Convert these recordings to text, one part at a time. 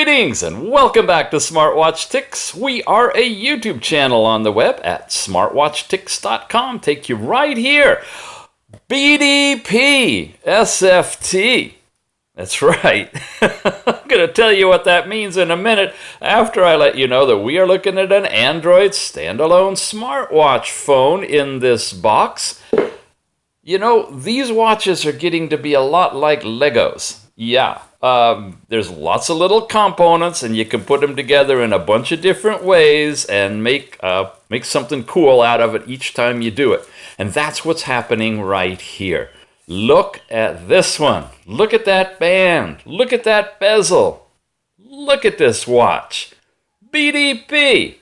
Greetings and welcome back to Smartwatch Ticks. We are a YouTube channel on the web at smartwatchticks.com. Take you right here. BDP SFT. That's right. I'm going to tell you what that means in a minute after I let you know that we are looking at an Android standalone smartwatch phone in this box. You know, these watches are getting to be a lot like Legos. Yeah, there's lots of little components and you can put them together in a bunch of different ways and make something cool out of it each time you do it. And that's what's happening right here. Look at this one. Look at that band. Look at that bezel. Look at this watch. BDP.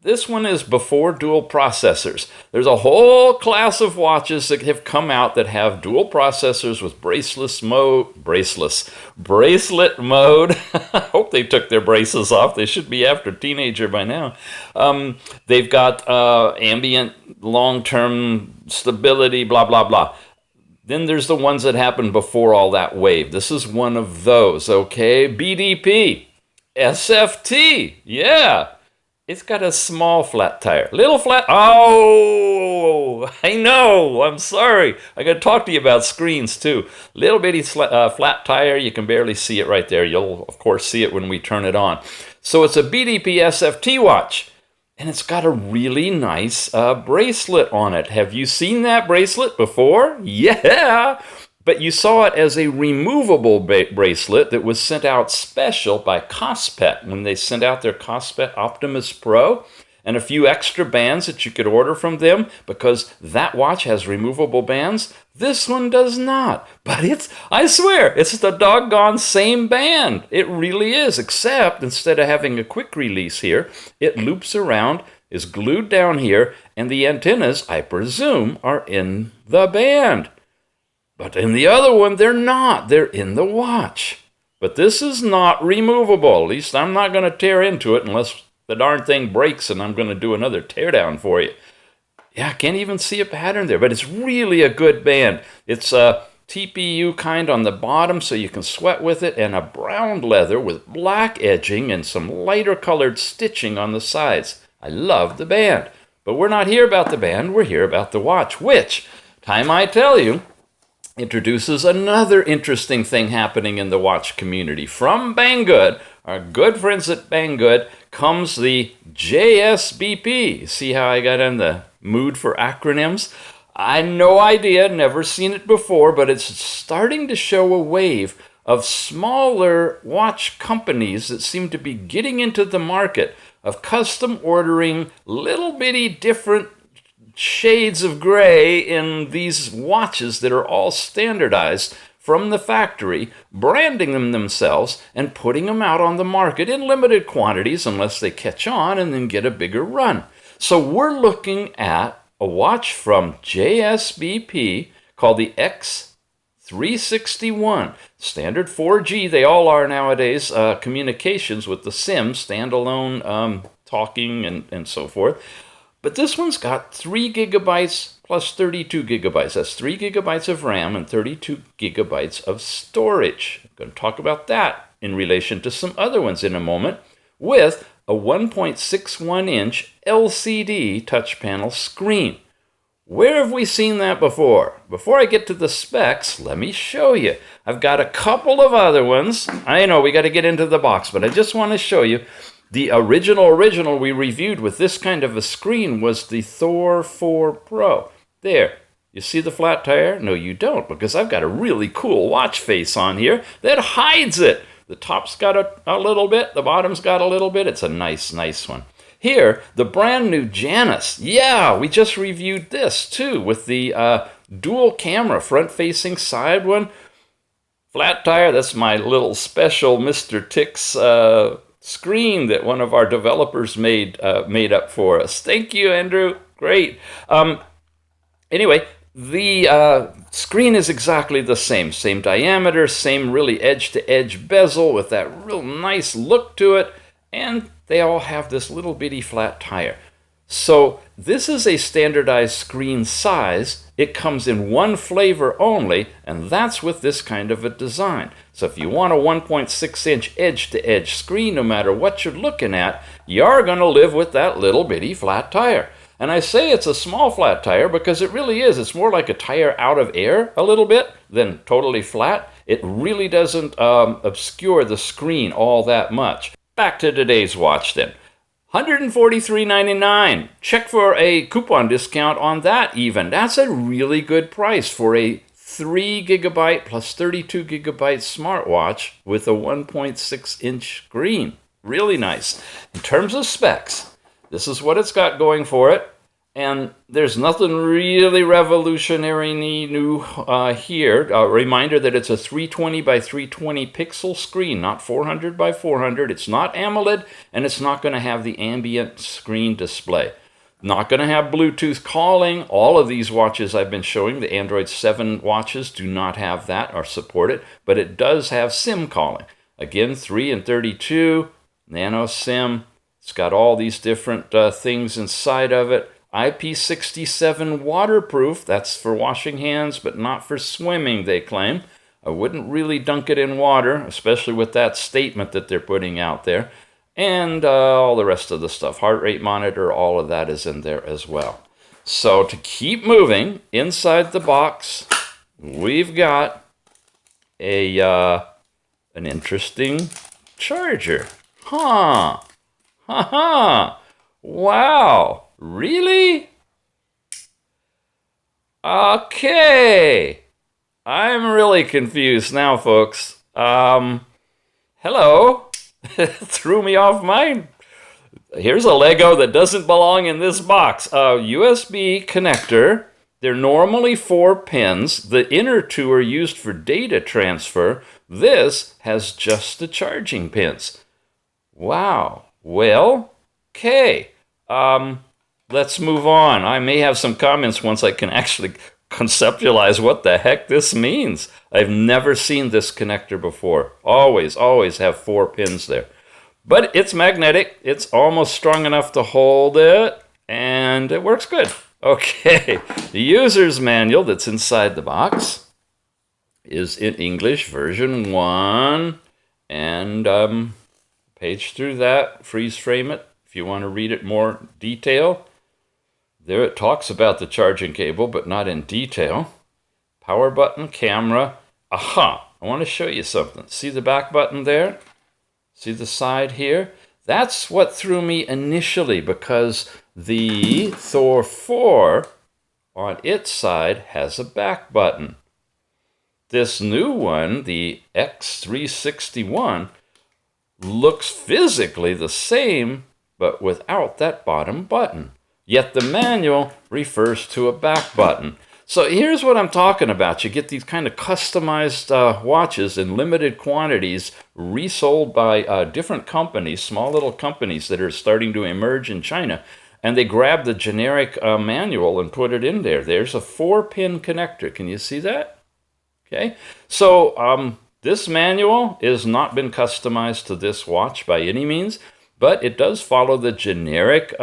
This one is before dual processors. There's a whole class of watches that have come out that have dual processors with bracelet mode. I hope they took their braces off. They should be after teenager by now. They've got ambient long-term stability, blah, blah, blah. Then there's the ones that happened before all that wave. This is one of those, okay? BDP, SFT, yeah. It's got a small flat tire. Little flat, oh, I know, I'm sorry. I got to talk to you about screens too. Little bitty flat tire, you can barely see it right there. You'll, of course, see it when we turn it on. So it's a BDP SFT watch. And it's got a really nice bracelet on it. Have you seen that bracelet before? Yeah! But you saw it as a removable bracelet that was sent out special by Kospet when they sent out their Kospet Optimus Pro and a few extra bands that you could order from them because that watch has removable bands. This one does not. But I swear, it's the doggone same band. It really is, except instead of having a quick release here, it loops around, is glued down here, and the antennas, I presume, are in the band. But in the other one, they're not. They're in the watch. But this is not removable. At least I'm not going to tear into it unless the darn thing breaks and I'm going to do another teardown for you. Yeah, I can't even see a pattern there, but it's really a good band. It's a TPU kind on the bottom so you can sweat with it, and a brown leather with black edging and some lighter colored stitching on the sides. I love the band. But we're not here about the band, we're here about the watch, which, time I tell you, introduces another interesting thing happening in the watch community. From Banggood, our good friends at Banggood, comes the JSBP. See how I got in the mood for acronyms? I had no idea, never seen it before, but it's starting to show a wave of smaller watch companies that seem to be getting into the market of custom ordering little bitty different shades of gray in these watches that are all standardized from the factory, branding them themselves and putting them out on the market in limited quantities unless they catch on and then get a bigger run. So we're looking at a watch from JSBP called the X361. Standard 4G, they all are nowadays, communications with the SIM, standalone talking and so forth. But this one's got 3 gigabytes plus 32 gigabytes. That's 3 gigabytes of RAM and 32 gigabytes of storage. I'm going to talk about that in relation to some other ones in a moment, with a 1.61-inch LCD touch panel screen. Where have we seen that before? Before I get to the specs, let me show you. I've got a couple of other ones. I know we got to get into the box, but I just want to show you. The original we reviewed with this kind of a screen was the Thor 4 Pro. There, you see the flat tire? No, you don't, because I've got a really cool watch face on here that hides it. The top's got a little bit, the bottom's got a little bit. It's a nice one. Here, the brand new JANUS. Yeah, we just reviewed this too with the dual camera, front-facing side one. Flat tire, that's my little special Mr. Ticks screen that one of our developers made up for us. Thank you, Andrew. Great. Anyway, the screen is exactly the same diameter, same really edge-to-edge bezel with that real nice look to it, and they all have this little bitty flat tire. So this is a standardized screen size It comes in one flavor only, and that's with this kind of a design. So if you want a 1.6-inch edge-to-edge screen, no matter what you're looking at, you're going to live with that little bitty flat tire. And I say it's a small flat tire because it really is. It's more like a tire out of air a little bit than totally flat. It really doesn't obscure the screen all that much. Back to today's watch then. $143.99. Check for a coupon discount on that even. That's a really good price for a 3 gigabyte plus 32 gigabyte smartwatch with a 1.6-inch screen. Really nice. In terms of specs, this is what it's got going for it. And there's nothing really revolutionary new here. A reminder that it's a 320 by 320 pixel screen, not 400 by 400. It's not AMOLED, and it's not going to have the ambient screen display. Not going to have Bluetooth calling. All of these watches I've been showing, the Android 7 watches, do not have that or support it, but it does have SIM calling. Again, 3 and 32, nano SIM. It's got all these different things inside of it. IP67 waterproof, that's for washing hands, but not for swimming, they claim. I wouldn't really dunk it in water, especially with that statement that they're putting out there. And all the rest of the stuff, heart rate monitor, all of that is in there as well. So to keep moving, inside the box, we've got an interesting charger. Huh. Ha-ha. Wow. Really? Okay. I'm really confused now, folks. Hello. Threw me off mine. Here's a Lego that doesn't belong in this box. A USB connector. They're normally 4 pins. The inner 2 are used for data transfer. This has just the charging pins. Wow. Well, okay. Let's move on. I may have some comments once I can actually conceptualize what the heck this means. I've never seen this connector before. Always have 4 pins there. But it's magnetic. It's almost strong enough to hold it, and it works good. Okay, the user's manual that's inside the box is in English version 1, and page through that, freeze frame it if you want to read it more detail. There it talks about the charging cable, but not in detail. Power button, camera. Aha! I want to show you something. See the back button there? See the side here? That's what threw me initially, because the Thor 4 on its side has a back button. This new one, the X361, looks physically the same, but without that bottom button. Yet the manual refers to a back button. So here's what I'm talking about. You get these kind of customized watches in limited quantities resold by different companies, small little companies that are starting to emerge in China. And they grab the generic manual and put it in there. There's a 4-pin connector. Can you see that? Okay. So this manual has not been customized to this watch by any means, but it does follow the generic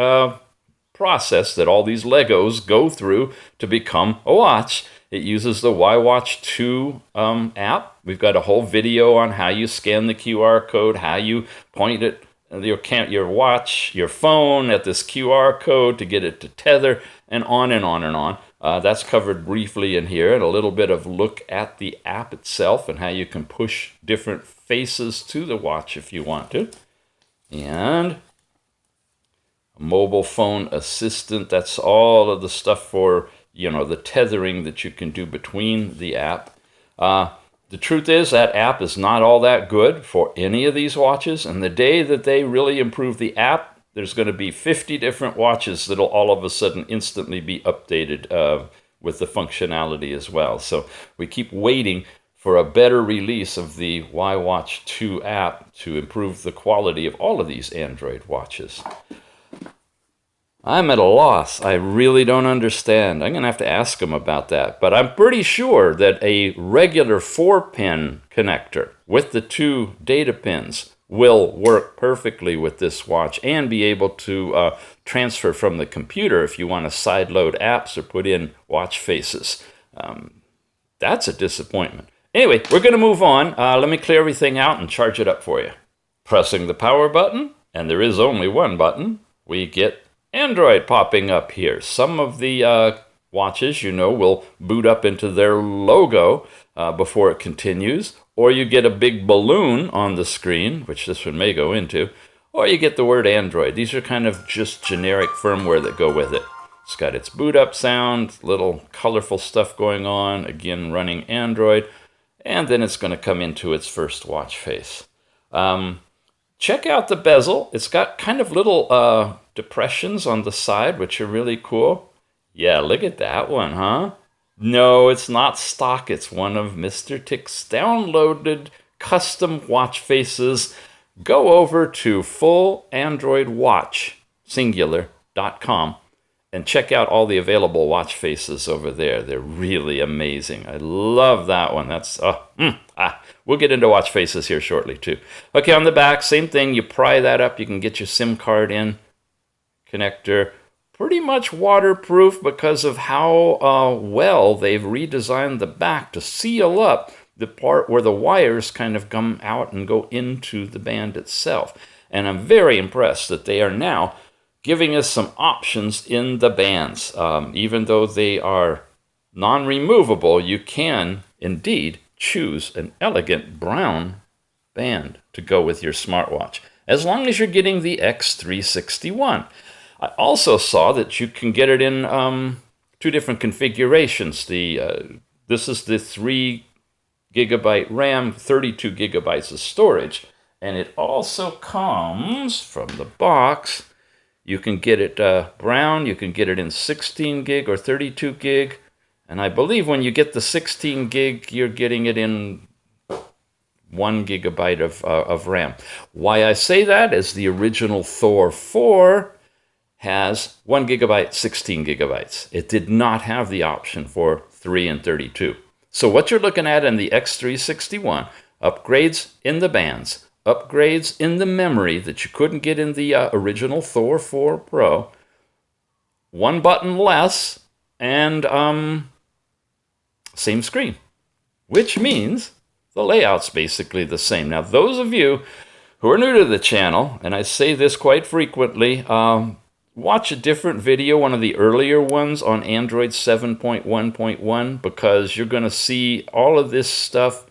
process that all these Legos go through to become a watch. It uses the YWatch 2 app. We've got a whole video on how you scan the QR code, how you point it, your watch, your phone at this QR code to get it to tether, and on and on and on. That's covered briefly in here, and a little bit of look at the app itself and how you can push different faces to the watch if you want to. And a mobile phone assistant. That's all of the stuff for, the tethering that you can do between the app. The truth is that app is not all that good for any of these watches. And the day that they really improve the app, there's going to be 50 different watches that'll all of a sudden instantly be updated with the functionality as well. So we keep waiting for a better release of the YWatch 2 app to improve the quality of all of these Android watches. I'm at a loss. I really don't understand. I'm going to have to ask them about that. But I'm pretty sure that a regular 4-pin connector with the 2 data pins will work perfectly with this watch and be able to transfer from the computer if you want to sideload apps or put in watch faces. That's a disappointment. Anyway, we're going to move on. Let me clear everything out and charge it up for you. Pressing the power button, and there is only one button, we get Android popping up here. Some of the watches, will boot up into their logo before it continues, or you get a big balloon on the screen, which this one may go into, or you get the word Android. These are kind of just generic firmware that go with it. It's got its boot up sound, little colorful stuff going on, again running Android, and then it's going to come into its first watch face. Check out the bezel. It's got kind of little depressions on the side, which are really cool. Yeah, look at that one, huh? No, it's not stock. It's one of Mr. Tick's downloaded custom watch faces. Go over to fullandroidwatch.com and check out all the available watch faces over there. They're really amazing. I love that one. That's we'll get into watch faces here shortly too. Okay, on the back, same thing. You pry that up. You can get your SIM card in. Connector. Pretty much waterproof because of how well they've redesigned the back to seal up the part where the wires kind of come out and go into the band itself. And I'm very impressed that they are now giving us some options in the bands. Even though they are non-removable, you can indeed choose an elegant brown band to go with your smartwatch, as long as you're getting the X361. I also saw that you can get it in 2 different configurations. This is the 3 gigabyte RAM, 32 gigabytes of storage, and it also comes from the box. You can get it brown, you can get it in 16 gig or 32 gig, and I believe when you get the 16 gig, you're getting it in 1 gigabyte of RAM. Why I say that is the original Thor 4 has 1 gigabyte, 16 gigabytes. It did not have the option for 3 and 32. So what you're looking at in the X361, upgrades in the bands, upgrades in the memory that you couldn't get in the original Thor 4 Pro, 1 button less, and same screen, which means the layout's basically the same. Now, those of you who are new to the channel, and I say this quite frequently, watch a different video, one of the earlier ones on Android 7.1.1, because you're going to see all of this stuff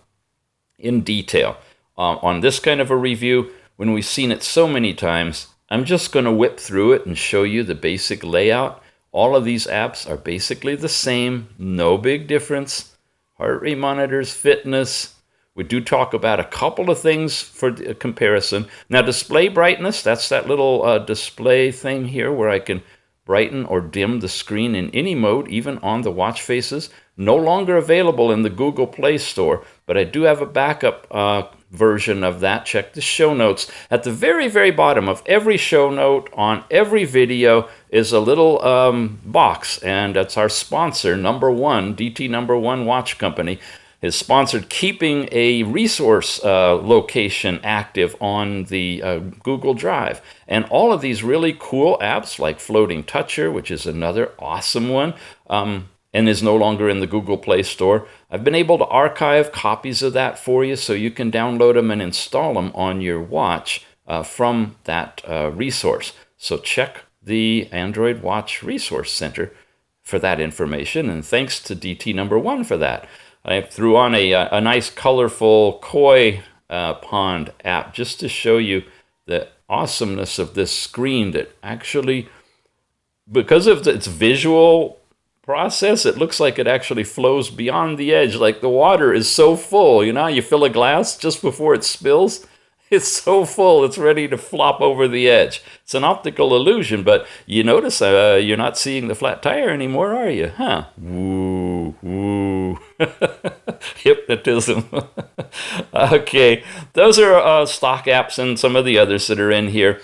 in detail. On this kind of a review, when we've seen it so many times, I'm just going to whip through it and show you the basic layout. All of these apps are basically the same, no big difference. Heart rate monitors, fitness. We do talk about a couple of things for comparison. Now, display brightness, that's that little display thing here where I can brighten or dim the screen in any mode, even on the watch faces. No longer available in the Google Play Store, but I do have a backup version of that. Check the show notes. At the very, very bottom of every show note on every video is a little box, and that's our sponsor, DT number one Watch Company, is sponsored keeping a resource location active on the Google Drive. And all of these really cool apps like Floating Toucher, which is another awesome one, and is no longer in the Google Play Store. I've been able to archive copies of that for you so you can download them and install them on your watch from that resource. So check the Android Watch Resource Center for that information, and thanks to DT number one for that. I threw on a nice colorful koi pond app just to show you the awesomeness of this screen that actually, because of its visual process, it looks like it actually flows beyond the edge. Like the water is so full, you know, you fill a glass just before it spills. It's so full, it's ready to flop over the edge. It's an optical illusion, but you notice you're not seeing the flat tire anymore, are you? Huh? Woo, woo. Hypnotism. Okay, those are stock apps and some of the others that are in here.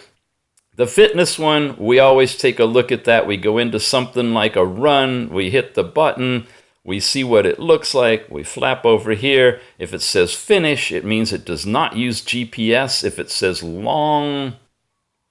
The fitness one, we always take a look at that. We go into something like a run, we hit the button, We see what it looks like. We flap over here. If it says finish, it means it does not use GPS. If it says long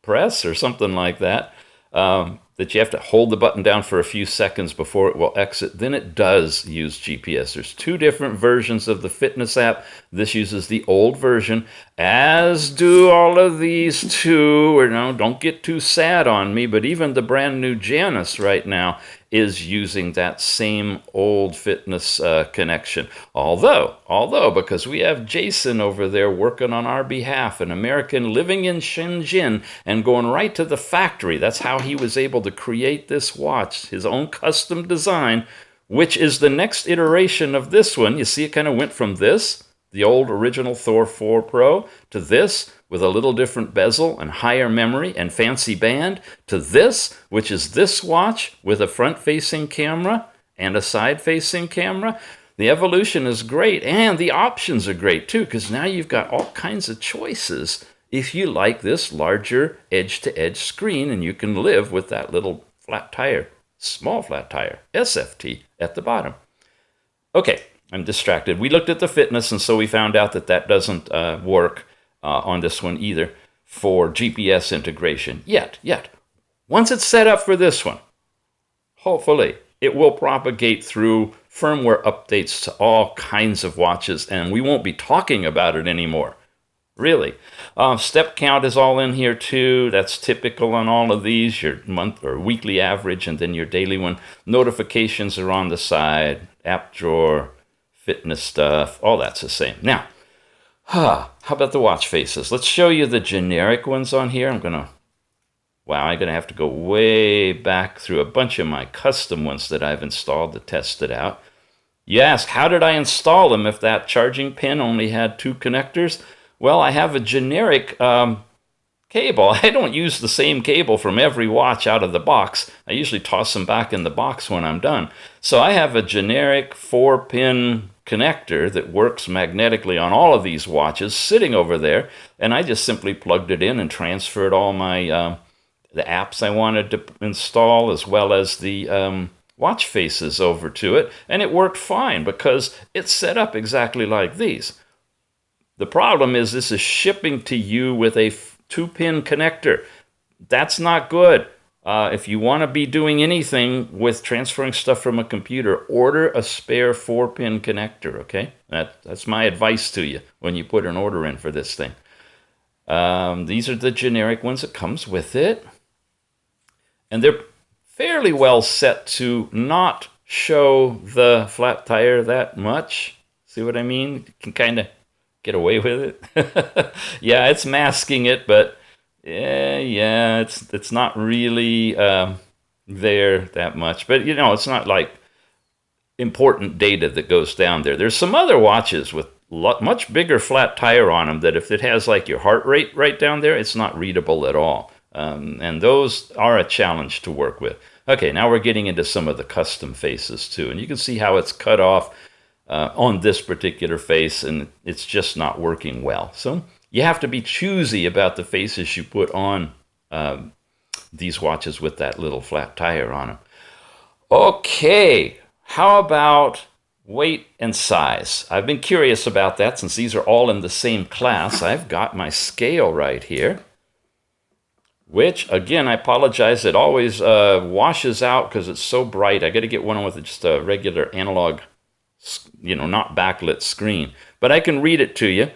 press or something like that, that you have to hold the button down for a few seconds before it will exit, then it does use GPS. There's two different versions of the fitness app. This uses the old version, as do all of these too. Or no, don't get too sad on me, but even the brand new JANUS right now is using that same old fitness connection. Although, because we have Jason over there working on our behalf, an American living in Shenzhen and going right to the factory. That's how he was able to create this watch, his own custom design, which is the next iteration of this one. You see, it kind of went from this, the old original Thor 4 Pro, to this with a little different bezel and higher memory and fancy band, to this, which is this watch with a front-facing camera and a side-facing camera. The evolution is great, and the options are great too, because now you've got all kinds of choices if you like this larger edge-to-edge screen, and you can live with that little flat tire, small flat tire, SFT at the bottom. Okay, I'm distracted. We looked at the fitness, and so we found out that that doesn't work on this one either for GPS integration yet. Once it's set up for this one, hopefully it will propagate through firmware updates to all kinds of watches, and we won't be talking about it anymore. Really. Step count is all in here too. That's typical on all of these, your month or weekly average, and then your daily one. Notifications are on the side, app drawer, fitness stuff, all that's the same. Now, how about the watch faces? Let's show you the generic ones on here. I'm gonna have to go way back through a bunch of my custom ones that I've installed to test it out. You ask, how did I install them if that charging pin only had 2 connectors? Well, I have a generic cable. I don't use the same cable from every watch out of the box. I usually toss them back in the box when I'm done. So I have a generic 4-pin connector that works magnetically on all of these watches sitting over there, and I just simply plugged it in and transferred all my the apps I wanted to install as well as the watch faces over to it, and it worked fine because it's set up exactly like these. The problem is this is shipping to you with a 2-pin connector. That's not good. If you want to be doing anything with transferring stuff from a computer, order a spare 4-pin connector, okay? That's my advice to you when you put an order in for this thing. These are the generic ones that comes with it. And they're fairly well set to not show the flat tire that much. See what I mean? You can kind of get away with it. Yeah, it's masking it, but yeah, it's not really there that much. But, it's not like important data that goes down there. There's some other watches with much bigger flat tire on them that if it has like your heart rate right down there, it's not readable at all. And those are a challenge to work with. Okay, now we're getting into some of the custom faces too. And you can see how it's cut off on this particular face, and it's just not working well. So you have to be choosy about the faces you put on these watches with that little flat tire on them. Okay, how about weight and size? I've been curious about that since these are all in the same class. I've got my scale right here, which, again, I apologize, it always washes out because it's so bright. I got to get one with just a regular analog, not backlit screen. But I can read it to you.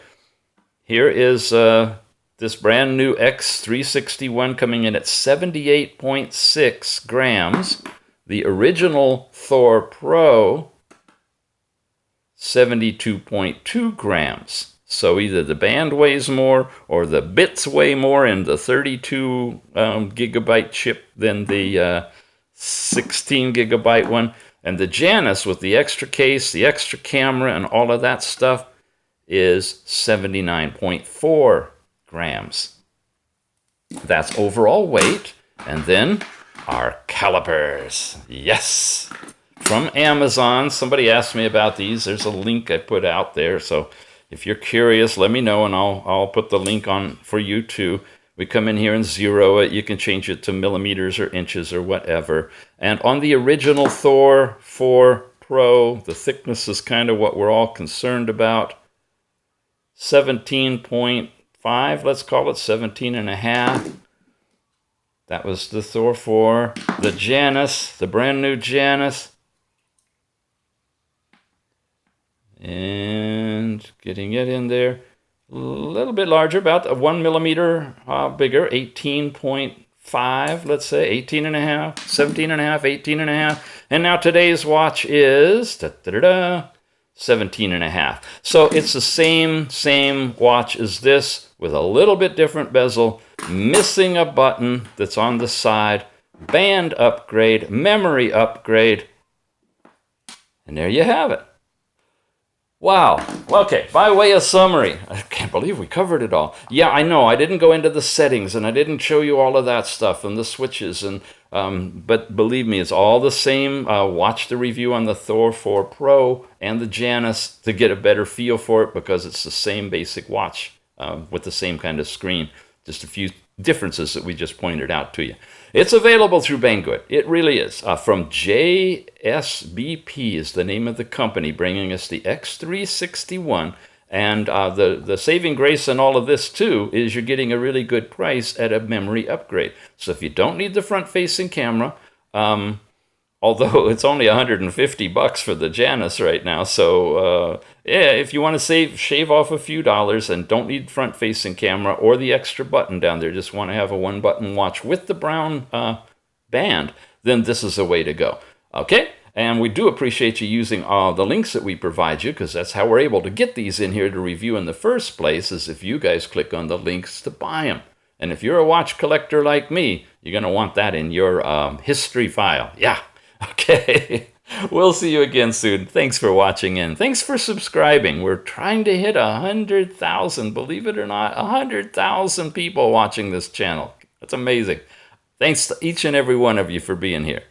Here is this brand new X361 coming in at 78.6 grams. The original Thor Pro, 72.2 grams. So either the band weighs more or the bits weigh more in the 32 gigabyte chip than the 16 gigabyte one. And the JANUS with the extra case, the extra camera, and all of that stuff is 79.4 grams. That's overall weight. And then our calipers. Yes! From Amazon. Somebody asked me about these. There's a link I put out there. So if you're curious, let me know, and I'll put the link on for you too. We come in here and zero it. You can change it to millimeters or inches or whatever. And on the original Thor 4 Pro. The thickness is kind of what we're all concerned about. 17.5, let's call it 17.5. That was the Thor 4. The JANUS, the brand new JANUS. And getting it in there. A little bit larger, about 1 millimeter bigger, 18.5, let's say, 18.5, 17.5, 18.5. And now today's watch is 17.5. So it's the same watch as this with a little bit different bezel, missing a button that's on the side, band upgrade, memory upgrade, and there you have it. Wow. Okay, by way of summary, I can't believe we covered it all. Yeah, I know, I didn't go into the settings, and I didn't show you all of that stuff, and the switches, and but believe me, it's all the same. Watch the review on the Thor 4 Pro and the JANUS to get a better feel for it, because it's the same basic watch with the same kind of screen. Just a few differences that we just pointed out to you. It's available through Banggood. It really is. From JSBP is the name of the company, bringing us the X361. And the saving grace in all of this, too, is you're getting a really good price at a memory upgrade. So if you don't need the front-facing camera, although it's only $150 for the JANUS right now, so yeah, if you want to shave off a few dollars and don't need front-facing camera or the extra button down there, just want to have a one-button watch with the brown band, then this is the way to go. Okay? And we do appreciate you using the links that we provide you, because that's how we're able to get these in here to review in the first place, is if you guys click on the links to buy them. And if you're a watch collector like me, you're going to want that in your history file. Yeah. Okay. We'll see you again soon. Thanks for watching and thanks for subscribing. We're trying to hit 100,000, believe it or not, 100,000 people watching this channel. That's amazing. Thanks to each and every one of you for being here.